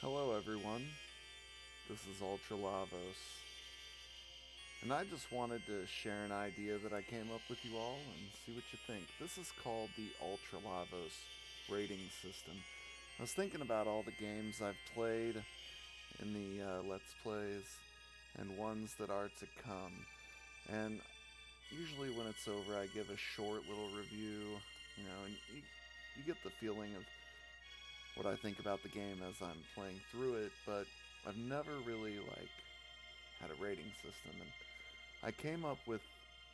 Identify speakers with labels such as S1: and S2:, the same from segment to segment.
S1: Hello everyone, this is Ultralavos, and I just wanted to share an idea that I came up with you all and see what you think. This is called the Ultralavos rating system. I was thinking about all the games I've played in the Let's Plays and ones that are to come, and usually when it's over I give a short little review, and you get the feeling of what I think about the game as I'm playing through it, but I've never really had a rating system, and I came up with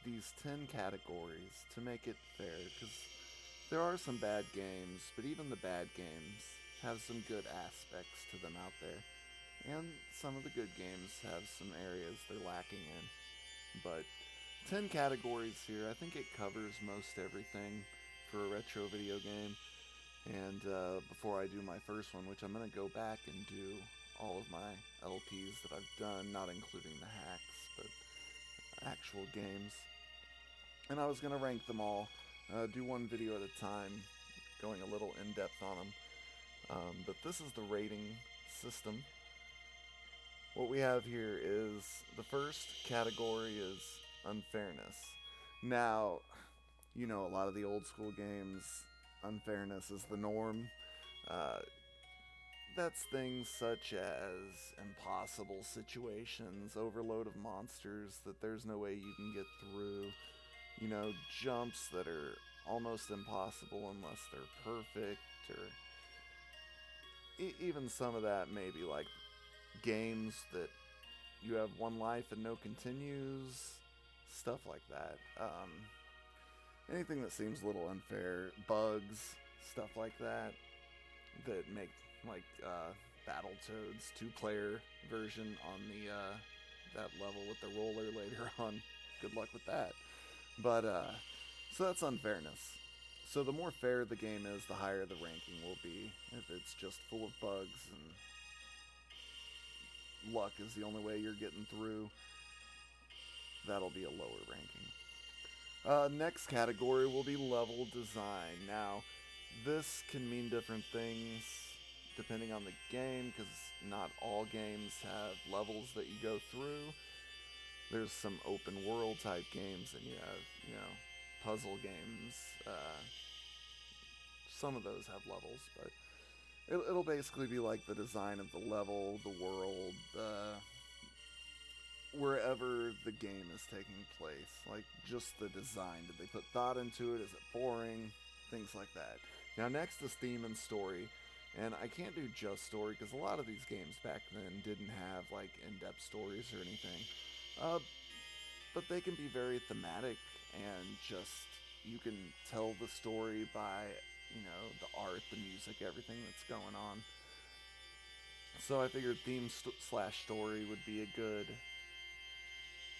S1: these 10 categories to make it fair, because there are some bad games, but even the bad games have some good aspects to them out there, and some of the good games have some areas they're lacking in. But 10 categories here, I think it covers most everything for a retro video game. And before I do my first one, which I'm going to go back and do all of my LPs that I've done, not including the hacks, but actual games. And I was going to rank them all, do one video at a time, going a little in-depth on them. But this is the rating system. What we have here is, the first category is Unfairness. Now, a lot of the old school games, Unfairness is the norm. That's things such as impossible situations, overload of monsters that there's no way you can get through, jumps that are almost impossible unless they're perfect, or even some of that maybe like games that you have one life and no continues, stuff like that. Anything that seems a little unfair, bugs, stuff like that, that make Battletoads 2-player version on the that level with the roller later on. Good luck with that. But so that's Unfairness. So the more fair the game is, the higher the ranking will be. If it's just full of bugs and luck is the only way you're getting through, that'll be a lower ranking. Next category will be level design. Now, this can mean different things depending on the game, because not all games have levels that you go through. There's some open world type games, and you have, puzzle games. Some of those have levels, but it'll basically be like the design of the level, the world, wherever the game is taking place, like just the design. Did they put thought into it? Is it boring? Things like that. Now, next is theme and story, and I can't do just story because a lot of these games back then didn't have in-depth stories or anything, but they can be very thematic, and just you can tell the story by the art, the music, everything that's going on. So I figured theme slash story would be a good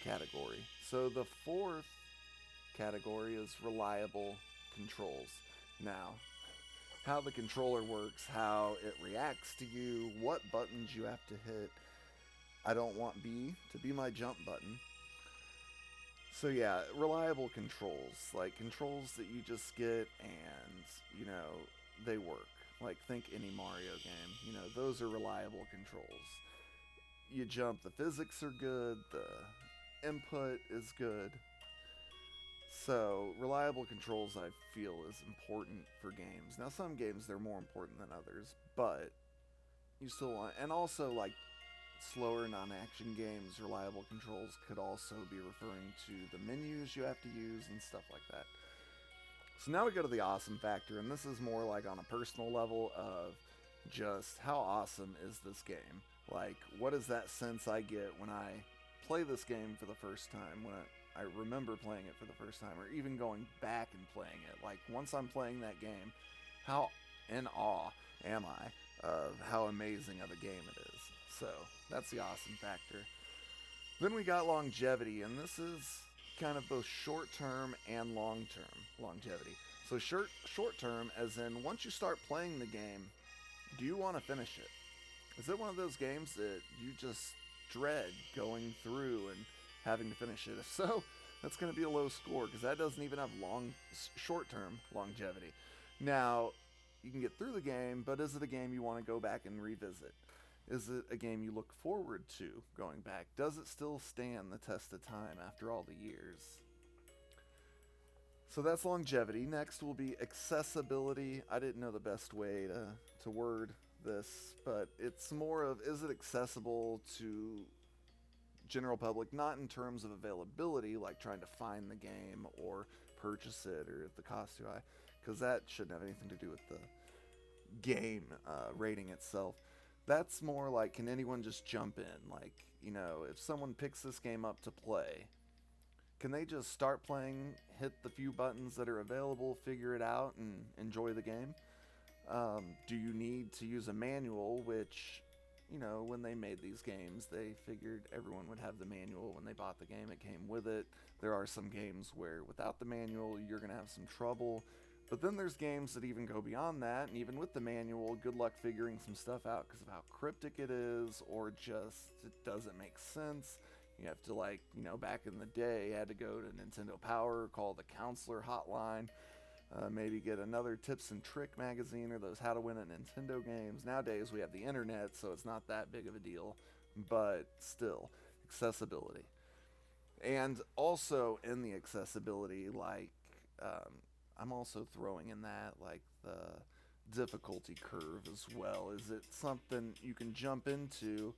S1: category. So the fourth category is reliable controls. Now, how the controller works, how it reacts to you, what buttons you have to hit. I don't want B to be my jump button. So yeah, reliable controls, like controls that you just get and, they work. Like, think any Mario game, those are reliable controls. You jump, the physics are good, the input is good. So, reliable controls, I feel, is important for games. Now, some games, they're more important than others, but you still want... And also, slower non-action games, reliable controls could also be referring to the menus you have to use and stuff like that. So now we go to the awesome factor, and this is more on a personal level of just how awesome is this game? What is that sense I get when I play this game for the first time, when I remember playing it for the first time, or even going back and playing it. Once I'm playing that game, how in awe am I of how amazing of a game it is? So, that's the awesome factor. Then we got longevity, and this is kind of both short-term and long-term longevity. So short-term, as in, once you start playing the game, do you want to finish it? Is it one of those games that you just dread going through and having to finish it? If so, that's going to be a low score, because that doesn't even have short-term longevity. Now, you can get through the game, but is it a game you want to go back and revisit? Is it a game you look forward to going back? Does it still stand the test of time after all the years? So that's longevity. Next will be accessibility. I didn't know the best way to word this, but it's more of, is it accessible to general public, not in terms of availability, like trying to find the game or purchase it or the cost too high, because that shouldn't have anything to do with the game rating itself. That's more like, can anyone just jump in? Like, if someone picks this game up to play, can they just start playing, hit the few buttons that are available, figure it out, and enjoy the game? Do you need to use a manual, which, when they made these games, they figured everyone would have the manual when they bought the game. It came with it. There are some games where without the manual, you're going to have some trouble. But then there's games that even go beyond that, and even with the manual, good luck figuring some stuff out because of how cryptic it is, or just it doesn't make sense. You have to, back in the day, you had to go to Nintendo Power, call the counselor hotline, maybe get another tips and trick magazine or those how to win at Nintendo games. Nowadays, we have the internet, so it's not that big of a deal, but still, accessibility. And also in the accessibility, I'm also throwing in that, the difficulty curve as well. Is it something you can jump into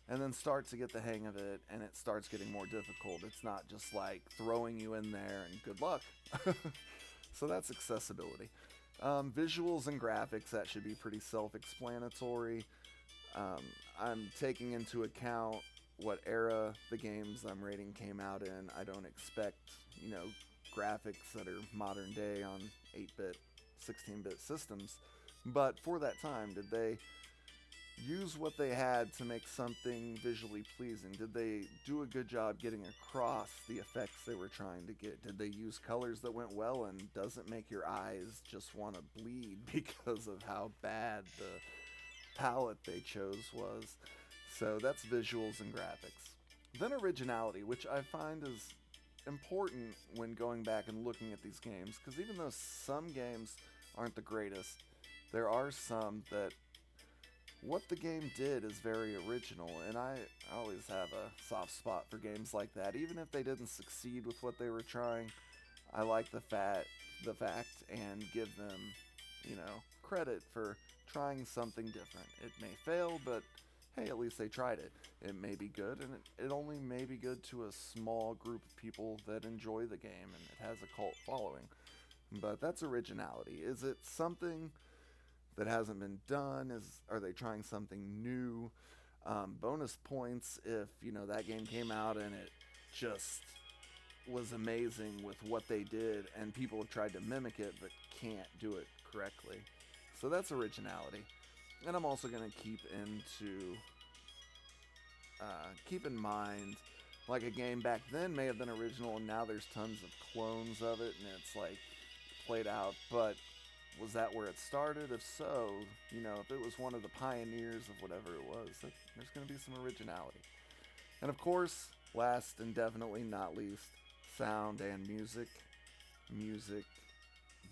S1: and then start to get the hang of it, and it starts getting more difficult? It's not just like throwing you in there and good luck. So that's accessibility. Visuals and graphics, that should be pretty self-explanatory. I'm taking into account what era the games I'm rating came out in. I don't expect, graphics that are modern day on 8-bit, 16-bit systems. But for that time, did they use what they had to make something visually pleasing? Did they do a good job getting across the effects they were trying to get? Did they use colors that went well and doesn't make your eyes just want to bleed because of how bad the palette they chose was? So that's visuals and graphics. Then originality, which I find is important when going back and looking at these games, because even though some games aren't the greatest, there are some that what the game did is very original, and I always have a soft spot for games like that. Even if they didn't succeed with what they were trying, I like the fact and give them, credit for trying something different. It may fail, but hey, at least they tried it. It may be good, and it only may be good to a small group of people that enjoy the game, and it has a cult following. But that's originality. Is it something that hasn't been done? Are they trying something new? Bonus points if, that game came out and it just was amazing with what they did, and people have tried to mimic it but can't do it correctly. So that's originality. And I'm also going to keep in mind, like a game back then may have been original and now there's tons of clones of it and it's played out, but was that where it started? If so, if it was one of the pioneers of whatever it was, there's going to be some originality. And of course, last and definitely not least, sound and music. Music,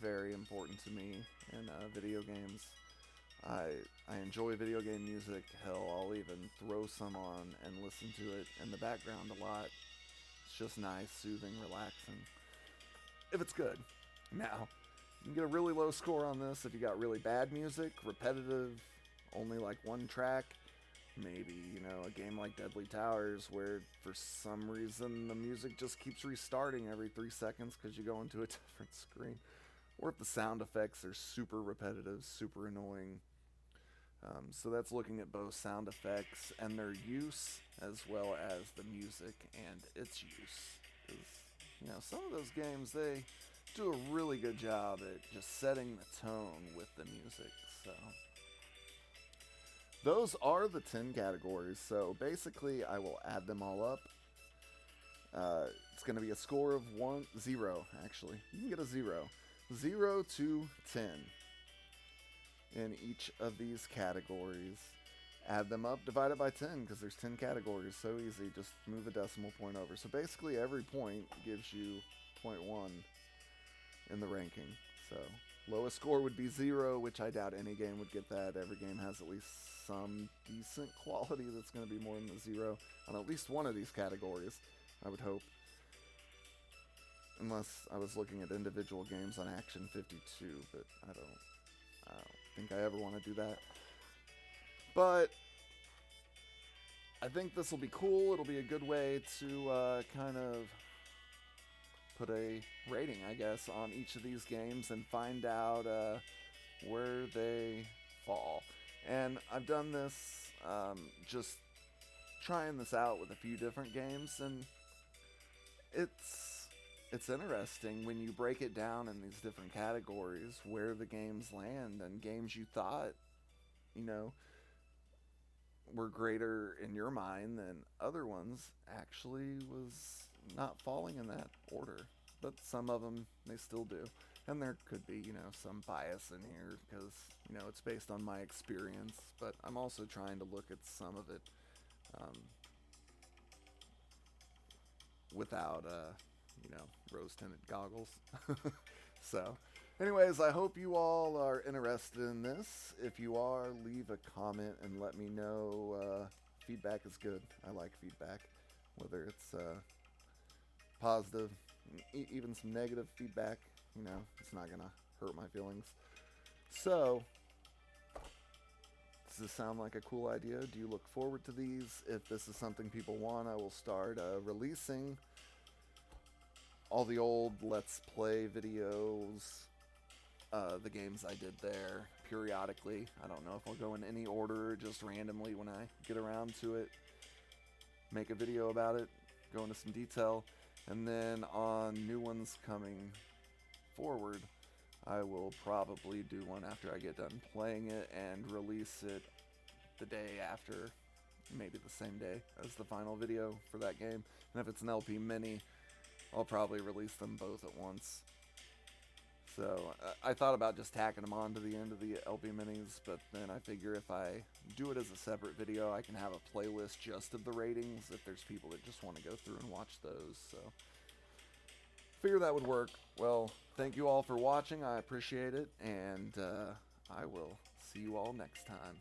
S1: very important to me in video games. I enjoy video game music. Hell, I'll even throw some on and listen to it in the background a lot. It's just nice, soothing, relaxing. If it's good. Now, you can get a really low score on this if you got really bad music, repetitive, only like one track. Maybe, a game like Deadly Towers where for some reason the music just keeps restarting every 3 seconds because you go into a different screen. Or if the sound effects are super repetitive, super annoying. So that's looking at both sound effects and their use, as well as the music and its use. Because, some of those games, they do a really good job at just setting the tone with the music. So those are the 10 categories. So basically, I will add them all up. It's going to be a score of 0, actually. You can get a 0. 0 to 10 in each of these categories. Add them up, divide it by 10, because there's 10 categories. So easy, just move a decimal point over. So basically every point gives you 0.1 in the ranking. So Lowest score would be 0, which I doubt any game would get that. Every game has at least some decent quality that's going to be more than the 0 on at least one of these categories, I would hope. Unless I was looking at individual games on Action 52, but I don't think I ever want to do that. But I think this will be cool. It'll be a good way to kind of put a rating, I guess, on each of these games and find out where they fall. And I've done this just trying this out with a few different games, and it's interesting when you break it down in these different categories where the games land, and games you thought, you know, were greater in your mind than other ones actually was not falling in that order. But some of them, they still do. And there could be, you know, some bias in here because, you know, it's based on my experience. But I'm also trying to look at some of it without, you know, rose-tinted goggles. So, anyways, I hope you all are interested in this. If you are, leave a comment and let me know. Feedback is good. I like feedback, whether it's positive, even some negative feedback. You know, it's not gonna hurt my feelings. So, does this sound like a cool idea? Do you look forward to these? If this is something people want, I will start releasing all the old Let's Play videos, the games I did there, periodically. I don't know if I'll go in any order or just randomly when I get around to it. Make a video about it, go into some detail, and then on new ones coming forward, I will probably do one after I get done playing it and release it the day after, maybe the same day as the final video for that game. And if it's an LP mini, I'll probably release them both at once. So I thought about just tacking them on to the end of the LP minis, but then I figure if I do it as a separate video, I can have a playlist just of the ratings if there's people that just want to go through and watch those. So figure that would work. Well, thank you all for watching. I appreciate it, and I will see you all next time.